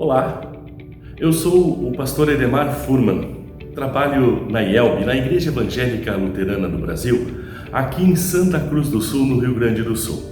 Olá, eu sou o pastor Edemar Furman, trabalho na IELB, na Igreja Evangélica Luterana do Brasil, aqui em Santa Cruz do Sul, no Rio Grande do Sul.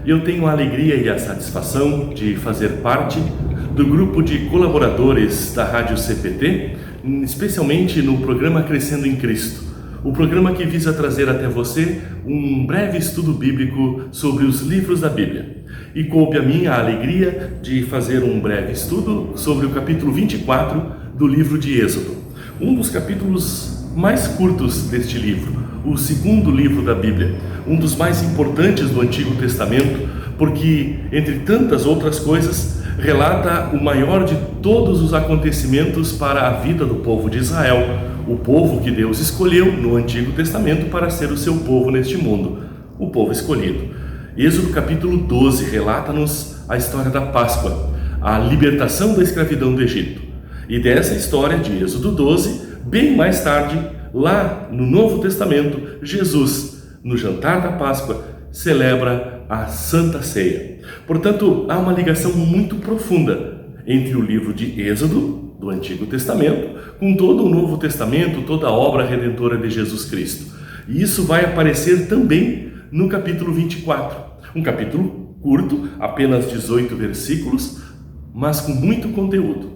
E eu tenho a alegria e a satisfação de fazer parte do grupo de colaboradores da Rádio CPT, especialmente no programa Crescendo em Cristo, o programa que visa trazer até você um breve estudo bíblico sobre os livros da Bíblia. E coube a mim a alegria de fazer um breve estudo sobre o capítulo 24 do livro de Êxodo, um dos capítulos mais curtos deste livro, o segundo livro da Bíblia, um dos mais importantes do Antigo Testamento, porque, entre tantas outras coisas, relata o maior de todos os acontecimentos para a vida do povo de Israel, o povo que Deus escolheu no Antigo Testamento para ser o seu povo neste mundo, o povo escolhido. Êxodo capítulo 12 relata-nos a história da Páscoa, a libertação da escravidão do Egito. E dessa história de Êxodo 12, bem mais tarde, lá no Novo Testamento, Jesus, no jantar da Páscoa, celebra a Santa Ceia. Portanto, há uma ligação muito profunda entre o livro de Êxodo, do Antigo Testamento, com todo o Novo Testamento, toda a obra redentora de Jesus Cristo. E isso vai aparecer também no capítulo 24, um capítulo curto, apenas 18 versículos, mas com muito conteúdo.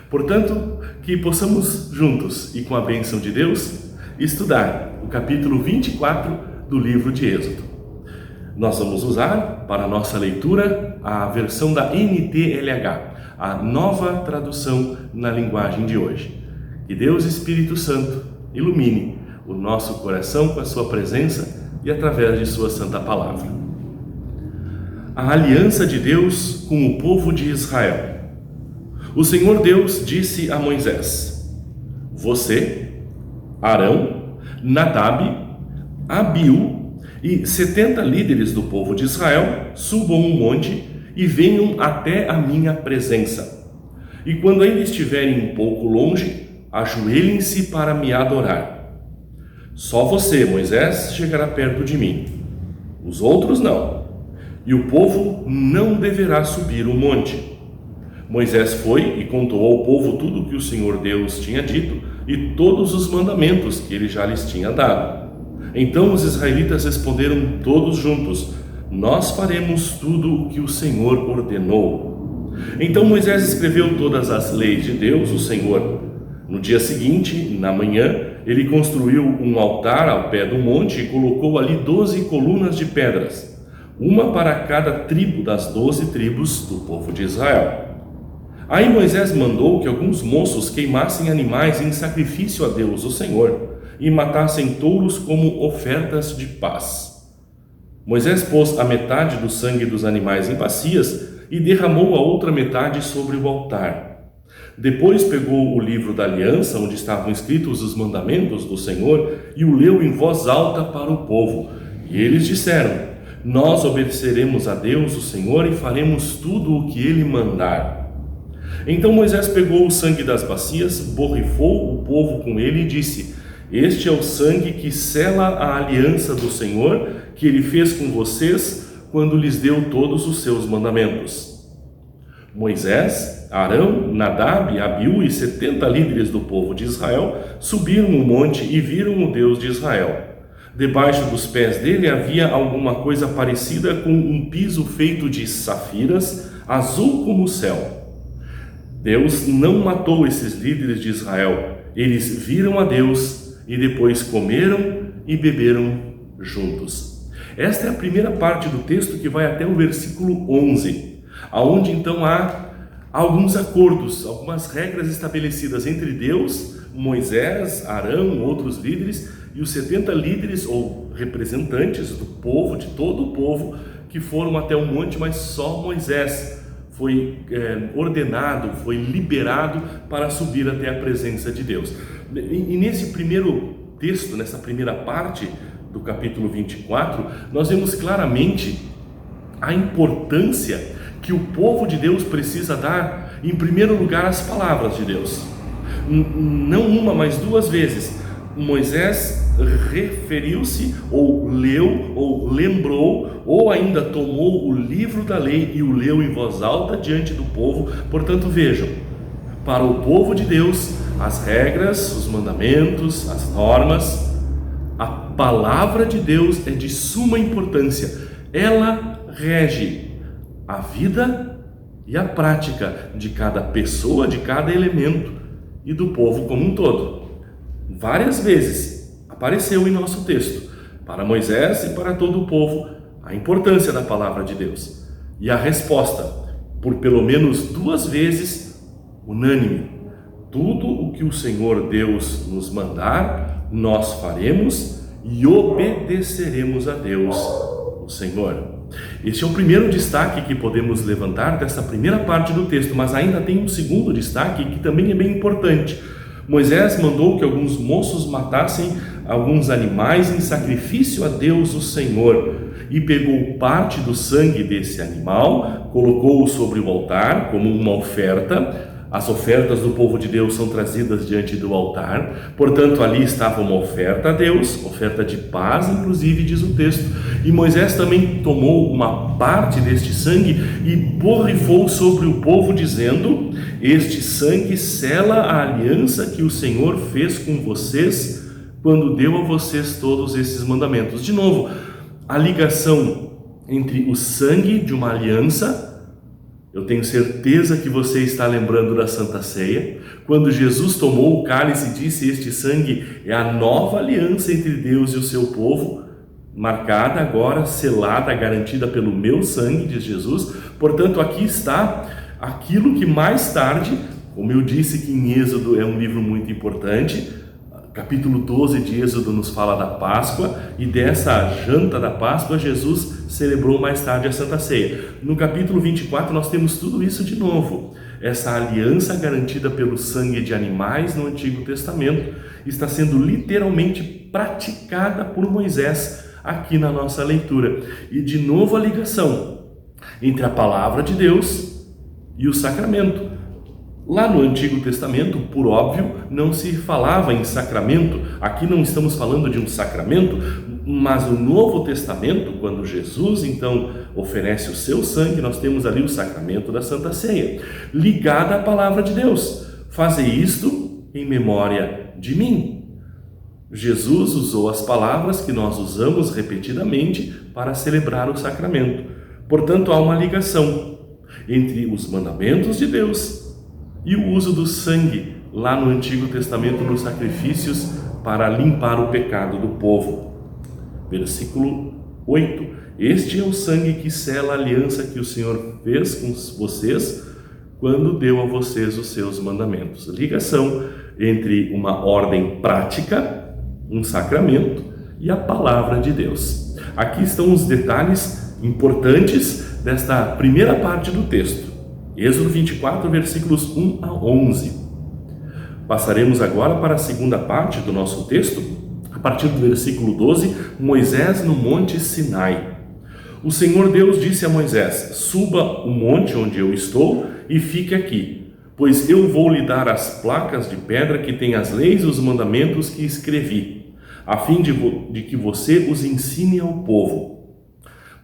Portanto, que possamos juntos e com a bênção de Deus estudar o capítulo 24 do livro de Êxodo. Nós vamos usar para a nossa leitura a versão da NTLH, a nova tradução na linguagem de hoje. Que Deus Espírito Santo ilumine o nosso coração com a sua presença e através de sua santa palavra. A aliança de Deus com o povo de Israel. O Senhor Deus disse a Moisés: Você, Arão, Nadab, Abiú e 70 líderes do povo de Israel subam um monte e venham até a minha presença. E quando ainda estiverem um pouco longe, ajoelhem-se para me adorar. Só você, Moisés, chegará perto de mim, os outros não, e o povo não deverá subir o monte. Moisés foi e contou ao povo tudo o que o Senhor Deus tinha dito e todos os mandamentos que ele já lhes tinha dado. Então os israelitas responderam todos juntos: Nós faremos tudo o que o Senhor ordenou. Então Moisés escreveu todas as leis de Deus, o Senhor. No dia seguinte, na manhã, ele construiu um altar ao pé do monte e colocou ali 12 colunas de pedras, uma para cada tribo das 12 tribos do povo de Israel. Aí Moisés mandou que alguns moços queimassem animais em sacrifício a Deus, o Senhor, e matassem touros como ofertas de paz. Moisés pôs a metade do sangue dos animais em bacias e derramou a outra metade sobre o altar. Depois pegou o livro da aliança, onde estavam escritos os mandamentos do Senhor, e o leu em voz alta para o povo. E eles disseram: Nós obedeceremos a Deus, o Senhor, e faremos tudo o que Ele mandar. Então Moisés pegou o sangue das bacias, borrifou o povo com ele e disse: Este é o sangue que sela a aliança do Senhor, que Ele fez com vocês, quando lhes deu todos os seus mandamentos. Moisés, Arão, Nadab, Abiú e 70 líderes do povo de Israel subiram o monte e viram o Deus de Israel. Debaixo dos pés dele havia alguma coisa parecida com um piso feito de safiras, azul como o céu. Deus não matou esses líderes de Israel. Eles viram a Deus e depois comeram e beberam juntos. Esta é a primeira parte do texto que vai até o versículo 11. Aonde então há alguns acordos, algumas regras estabelecidas entre Deus, Moisés, Arão, outros líderes e os 70 líderes ou representantes do povo, de todo o povo, que foram até o monte, mas só Moisés foi ordenado, foi liberado para subir até a presença de Deus. E nesse primeiro texto, nessa primeira parte do capítulo 24, nós vemos claramente a importância que o povo de Deus precisa dar, em primeiro lugar, às palavras de Deus. Não uma, mas duas vezes. Moisés referiu-se, ou leu, ou lembrou, ou ainda tomou o livro da lei e o leu em voz alta diante do povo. Portanto, vejam, para o povo de Deus, as regras, os mandamentos, as normas, a palavra de Deus é de suma importância. Ela rege a vida e a prática de cada pessoa, de cada elemento e do povo como um todo. Várias vezes apareceu em nosso texto, para Moisés e para todo o povo, a importância da palavra de Deus. E a resposta, por pelo menos 2 vezes, unânime: tudo o que o Senhor Deus nos mandar, nós faremos e obedeceremos a Deus, o Senhor. Este é o primeiro destaque que podemos levantar dessa primeira parte do texto, mas ainda tem um segundo destaque que também é bem importante. Moisés mandou que alguns moços matassem alguns animais em sacrifício a Deus, o Senhor, e pegou parte do sangue desse animal, colocou-o sobre o altar como uma oferta. As ofertas do povo de Deus são trazidas diante do altar, portanto ali estava uma oferta a Deus, oferta de paz, inclusive, diz o texto. E Moisés também tomou uma parte deste sangue e borrifou sobre o povo, dizendo: este sangue sela a aliança que o Senhor fez com vocês quando deu a vocês todos esses mandamentos. De novo, a ligação entre o sangue de uma aliança. Eu tenho certeza que você está lembrando da Santa Ceia, quando Jesus tomou o cálice e disse: este sangue é a nova aliança entre Deus e o seu povo, marcada agora, selada, garantida pelo meu sangue, diz Jesus. Portanto, aqui está aquilo que mais tarde, como eu disse que em Êxodo é um livro muito importante, capítulo 12 de Êxodo nos fala da Páscoa, e dessa janta da Páscoa Jesus celebrou mais tarde a Santa Ceia. No capítulo 24 nós temos tudo isso de novo. Essa aliança garantida pelo sangue de animais no Antigo Testamento está sendo literalmente praticada por Moisés aqui na nossa leitura. E de novo a ligação entre a palavra de Deus e o sacramento. Lá no Antigo Testamento, por óbvio, não se falava em sacramento. Aqui não estamos falando de um sacramento, mas no Novo Testamento, quando Jesus então oferece o seu sangue, nós temos ali o sacramento da Santa Ceia, ligada à palavra de Deus. Fazei isto em memória de mim. Jesus usou as palavras que nós usamos repetidamente para celebrar o sacramento. Portanto, há uma ligação entre os mandamentos de Deus e o uso do sangue lá no Antigo Testamento nos sacrifícios para limpar o pecado do povo. Versículo 8: este é o sangue que sela a aliança que o Senhor fez com vocês quando deu a vocês os seus mandamentos. Ligação entre uma ordem prática, um sacramento, e a palavra de Deus. Aqui estão os detalhes importantes desta primeira parte do texto. Êxodo 24, versículos 1 a 11. Passaremos agora para a segunda parte do nosso texto, a partir do versículo 12, Moisés no Monte Sinai. O Senhor Deus disse a Moisés: suba o monte onde eu estou e fique aqui, pois eu vou lhe dar as placas de pedra que têm as leis e os mandamentos que escrevi, a fim de que você os ensine ao povo.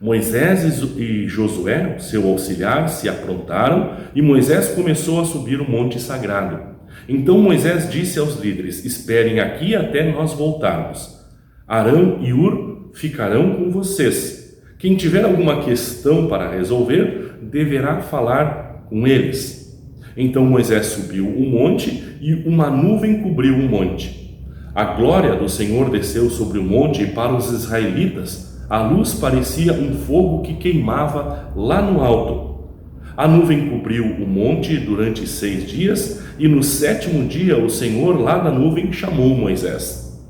Moisés e Josué, seu auxiliar, se aprontaram e Moisés começou a subir o monte sagrado. Então Moisés disse aos líderes: esperem aqui até nós voltarmos. Arão e Hur ficarão com vocês. Quem tiver alguma questão para resolver, deverá falar com eles. Então Moisés subiu o monte e uma nuvem cobriu o monte. A glória do Senhor desceu sobre o monte e para os israelitas a luz parecia um fogo que queimava lá no alto. A nuvem cobriu o monte durante 6 dias e no 7º dia o Senhor lá da nuvem chamou Moisés.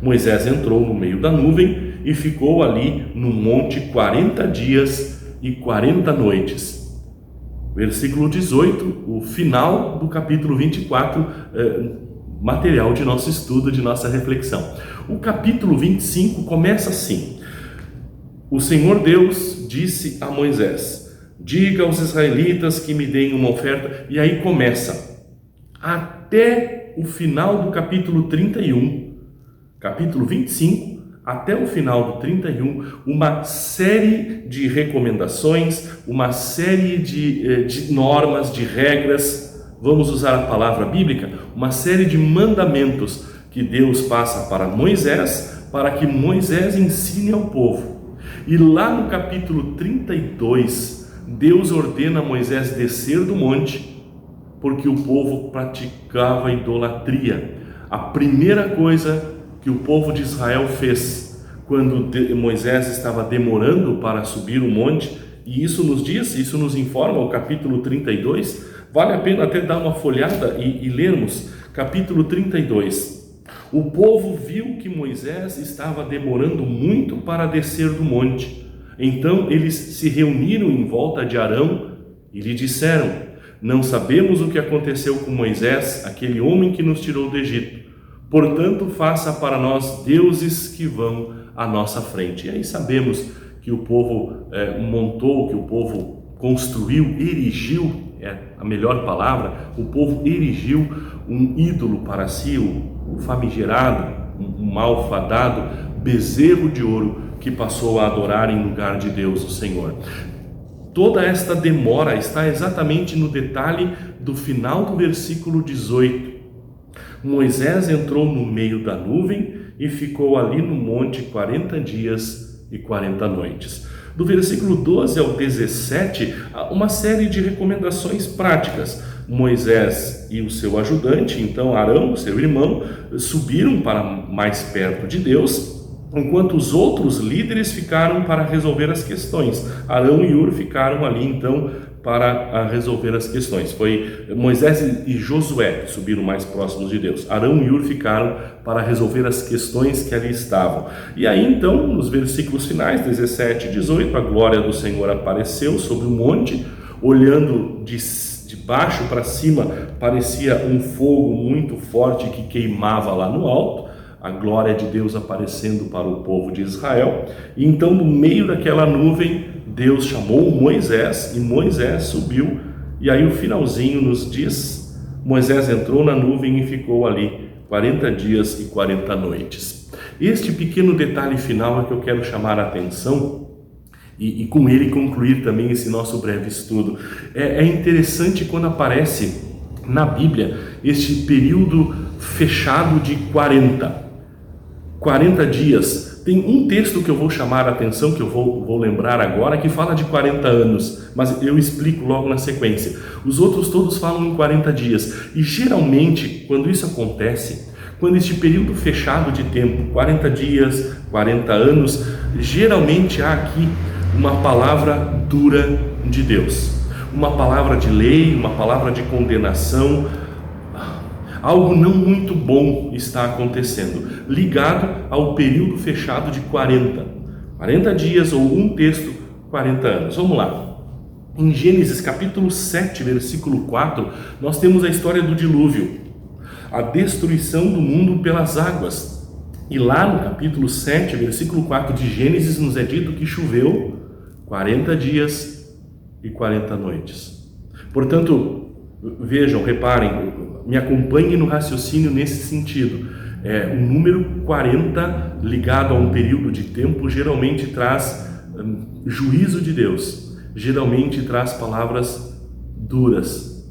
Moisés entrou no meio da nuvem e ficou ali no monte 40 dias e 40 noites. Versículo 18, o final do capítulo 24, material de nosso estudo, de nossa reflexão. O capítulo 25 começa assim: o Senhor Deus disse a Moisés: diga aos israelitas que me deem uma oferta. E aí começa, até o final do capítulo 31. capítulo 25 até o final do 31, uma série de recomendações, uma série de normas, de regras, vamos usar a palavra bíblica, uma série de mandamentos que Deus passa para Moisés, para que Moisés ensine ao povo. E lá no capítulo 32, Deus ordena a Moisés descer do monte, porque o povo praticava idolatria. A primeira coisa que o povo de Israel fez quando Moisés estava demorando para subir o monte, e isso nos informa o capítulo 32, vale a pena até dar uma folhada e lermos, capítulo 32. O povo viu que Moisés estava demorando muito para descer do monte, então eles se reuniram em volta de Arão e lhe disseram: não sabemos o que aconteceu com Moisés, aquele homem que nos tirou do Egito. Portanto, faça para nós deuses que vão à nossa frente. E aí sabemos que o povo montou, que o povo construiu, erigiu, é a melhor palavra, o povo erigiu um ídolo para si, o famigerado, um malfadado bezerro de ouro que passou a adorar em lugar de Deus, o Senhor. Toda esta demora está exatamente no detalhe do final do versículo 18. Moisés entrou no meio da nuvem e ficou ali no monte 40 dias e 40 noites. Do versículo 12 ao 17, há uma série de recomendações práticas. Moisés e o seu ajudante, então Arão, seu irmão, subiram para mais perto de Deus, enquanto os outros líderes ficaram para resolver as questões. Arão e Hur ficaram ali então para resolver as questões. Foi Moisés e Josué que subiram mais próximos de Deus. Arão e Hur ficaram para resolver as questões que ali estavam. E aí então, nos versículos finais, 17 e 18, a glória do Senhor apareceu sobre o monte, olhando de baixo para cima, parecia um fogo muito forte que queimava lá no alto, a glória de Deus aparecendo para o povo de Israel. E então, no meio daquela nuvem, Deus chamou Moisés e Moisés subiu. E aí o finalzinho nos diz: Moisés entrou na nuvem e ficou ali 40 dias e 40 noites. Este pequeno detalhe final é que eu quero chamar a atenção e com ele concluir também esse nosso breve estudo. É interessante quando aparece na Bíblia este período fechado de 40 dias. Tem um texto que eu vou chamar a atenção, que eu vou lembrar agora, que fala de 40 anos, mas eu explico logo na sequência. Os outros todos falam em 40 dias. E geralmente, quando isso acontece, quando este período fechado de tempo, 40 dias, 40 anos, geralmente há aqui uma palavra dura de Deus, uma palavra de lei, uma palavra de condenação. Algo não muito bom está acontecendo, ligado ao período fechado de 40 dias, ou um texto, 40 anos. Vamos lá. Em Gênesis capítulo 7, versículo 4, nós temos a história do dilúvio, a destruição do mundo pelas águas. E lá no capítulo 7, versículo 4 de Gênesis, nos é dito que choveu 40 dias e 40 noites. Portanto, vejam, reparem, me acompanhem no raciocínio nesse sentido. O número 40 ligado a um período de tempo geralmente traz juízo de Deus, geralmente traz palavras duras,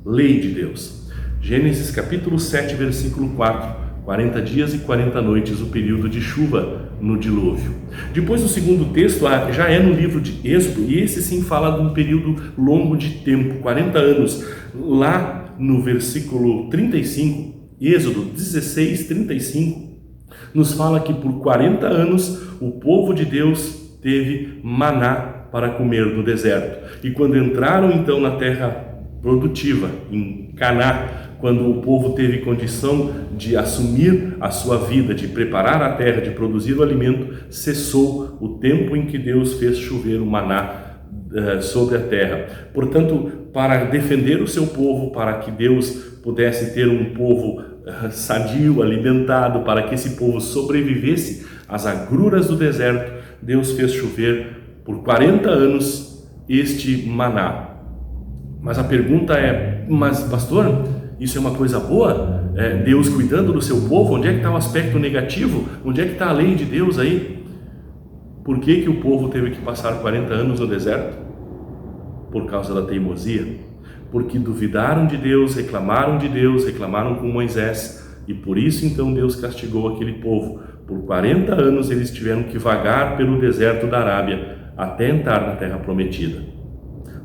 lei de Deus. Gênesis capítulo 7, versículo 4, 40 dias e 40 noites, o período de chuva no dilúvio. Depois o segundo texto já é no livro de Êxodo, e esse sim fala de um período longo de tempo, 40 anos. Lá no versículo 35, Êxodo 16, 35, nos fala que por 40 anos o povo de Deus teve maná para comer no deserto. E quando entraram então na terra produtiva, em Caná, quando o povo teve condição de assumir a sua vida, de preparar a terra, de produzir o alimento, cessou o tempo em que Deus fez chover o maná sobre a terra. Portanto, para defender o seu povo, para que Deus pudesse ter um povo sadio, alimentado, para que esse povo sobrevivesse às agruras do deserto, Deus fez chover por 40 anos este maná. Mas a pergunta é: mas pastor, Isso é uma coisa boa? Deus cuidando do seu povo? Onde é que está o aspecto negativo? Onde é que está a lei de Deus aí? Por que o povo teve que passar 40 anos no deserto? Por causa da teimosia. Porque duvidaram de Deus, reclamaram com Moisés, e por isso então Deus castigou aquele povo. Por 40 anos eles tiveram que vagar pelo deserto da Arábia até entrar na terra prometida.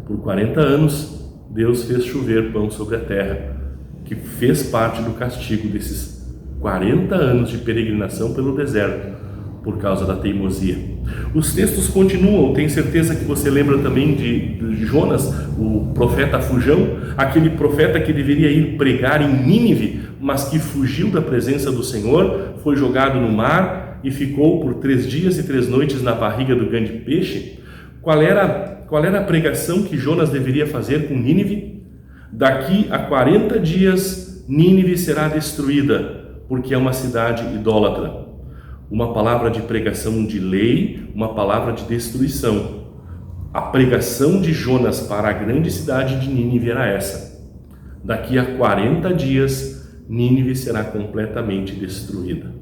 Por 40 anos Deus fez chover pão sobre a terra, que fez parte do castigo desses 40 anos de peregrinação pelo deserto por causa da teimosia. Os textos continuam, tenho certeza que você lembra também de Jonas, o profeta fujão, aquele profeta que deveria ir pregar em Nínive, mas que fugiu da presença do Senhor, foi jogado no mar e ficou por 3 dias e 3 noites na barriga do grande peixe. Qual era a pregação que Jonas deveria fazer com Nínive? Daqui a 40 dias Nínive será destruída, porque é uma cidade idólatra. Uma palavra de pregação de lei, uma palavra de destruição. A pregação de Jonas para a grande cidade de Nínive era essa: daqui a 40 dias Nínive será completamente destruída.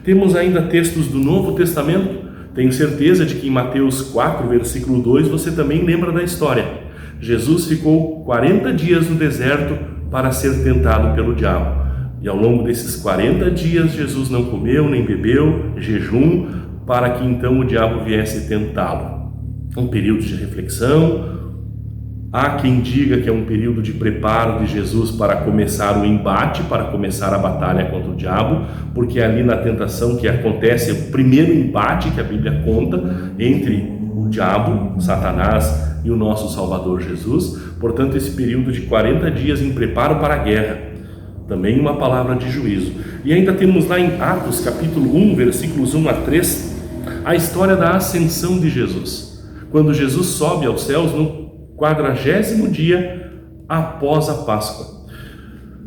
Temos ainda textos do Novo Testamento. Tenho certeza de que em Mateus 4, versículo 2, você também lembra da história. Jesus ficou 40 dias no deserto para ser tentado pelo diabo. E ao longo desses 40 dias, Jesus não comeu nem bebeu, jejum, para que então o diabo viesse tentá-lo. Um período de reflexão. Há quem diga que é um período de preparo de Jesus para começar o embate, para começar a batalha contra o diabo, porque é ali na tentação que acontece o primeiro embate que a Bíblia conta entre o diabo, Satanás, e o nosso Salvador Jesus. Portanto, esse período de 40 dias em preparo para a guerra. Também uma palavra de juízo. E ainda temos lá em Atos, capítulo 1, versículos 1 a 3, a história da ascensão de Jesus. Quando Jesus sobe aos céus no 40º dia após a Páscoa.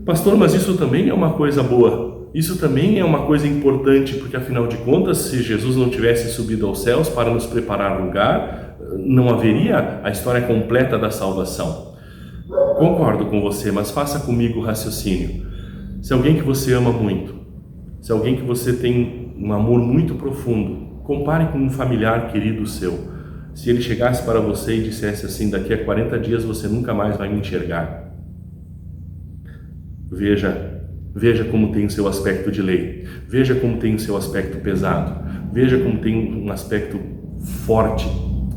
Pastor, mas isso também é uma coisa boa. Isso também é uma coisa importante, porque afinal de contas, se Jesus não tivesse subido aos céus para nos preparar lugar, não haveria a história completa da salvação. Concordo com você, mas faça comigo o raciocínio. Se alguém que você ama muito, se alguém que você tem um amor muito profundo, compare com um familiar querido seu. Se ele chegasse para você e dissesse assim: daqui a 40 dias você nunca mais vai me enxergar. Veja como tem o seu aspecto de lei. Veja como tem o seu aspecto pesado. Veja como tem um aspecto forte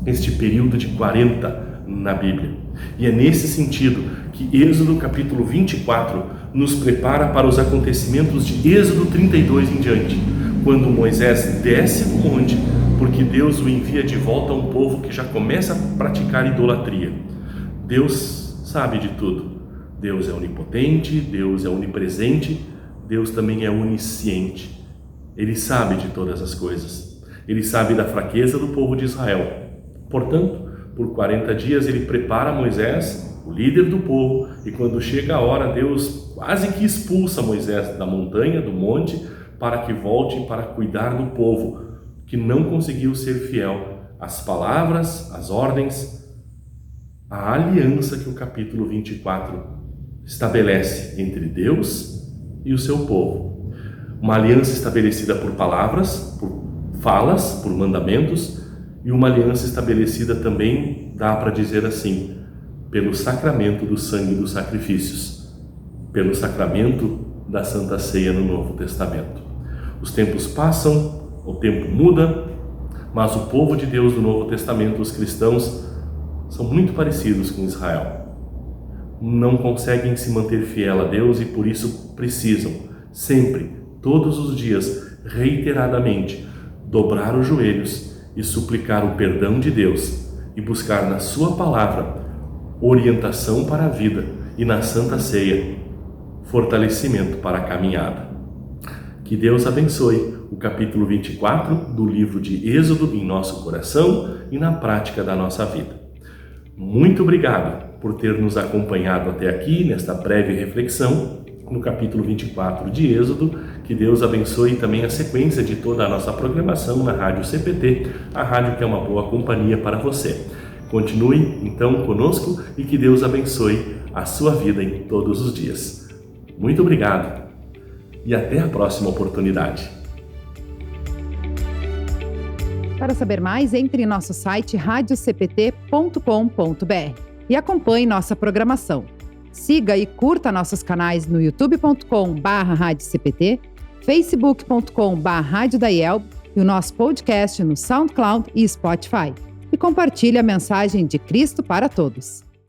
este período de 40 na Bíblia. E é nesse sentido que Êxodo capítulo 24 nos prepara para os acontecimentos de Êxodo 32 em diante, quando Moisés desce do monte, porque Deus o envia de volta a um povo que já começa a praticar idolatria. Deus sabe de tudo. Deus é onipotente, Deus é onipresente, Deus também é onisciente. Ele sabe de todas as coisas. Ele sabe da fraqueza do povo de Israel. Portanto, por 40 dias ele prepara Moisés, o líder do povo, e quando chega a hora, Deus quase que expulsa Moisés da montanha, do monte, para que volte para cuidar do povo, que não conseguiu ser fiel às palavras, às ordens, à aliança que o capítulo 24 estabelece entre Deus e o seu povo. Uma aliança estabelecida por palavras, por falas, por mandamentos, e uma aliança estabelecida também, dá para dizer assim, pelo sacramento do sangue dos sacrifícios, pelo sacramento da Santa Ceia no Novo Testamento. Os tempos passam, o tempo muda, mas o povo de Deus do Novo Testamento, os cristãos, são muito parecidos com Israel. Não conseguem se manter fiel a Deus e por isso precisam, sempre, todos os dias, reiteradamente, dobrar os joelhos e suplicar o perdão de Deus e buscar na sua palavra orientação para a vida e na Santa Ceia fortalecimento para a caminhada. Que Deus abençoe o capítulo 24 do livro de Êxodo em nosso coração e na prática da nossa vida. Muito obrigado por ter nos acompanhado até aqui nesta breve reflexão no capítulo 24 de Êxodo. Que Deus abençoe também a sequência de toda a nossa programação na Rádio CPT, a rádio que é uma boa companhia para você. Continue então conosco e que Deus abençoe a sua vida em todos os dias. Muito obrigado e até a próxima oportunidade. Para saber mais, entre em nosso site radiocpt.com.br e acompanhe nossa programação. Siga e curta nossos canais no youtube.com/radiocpt, facebook.com/Rádio da IELB e o nosso podcast no SoundCloud e Spotify. E compartilhe a mensagem de Cristo para todos.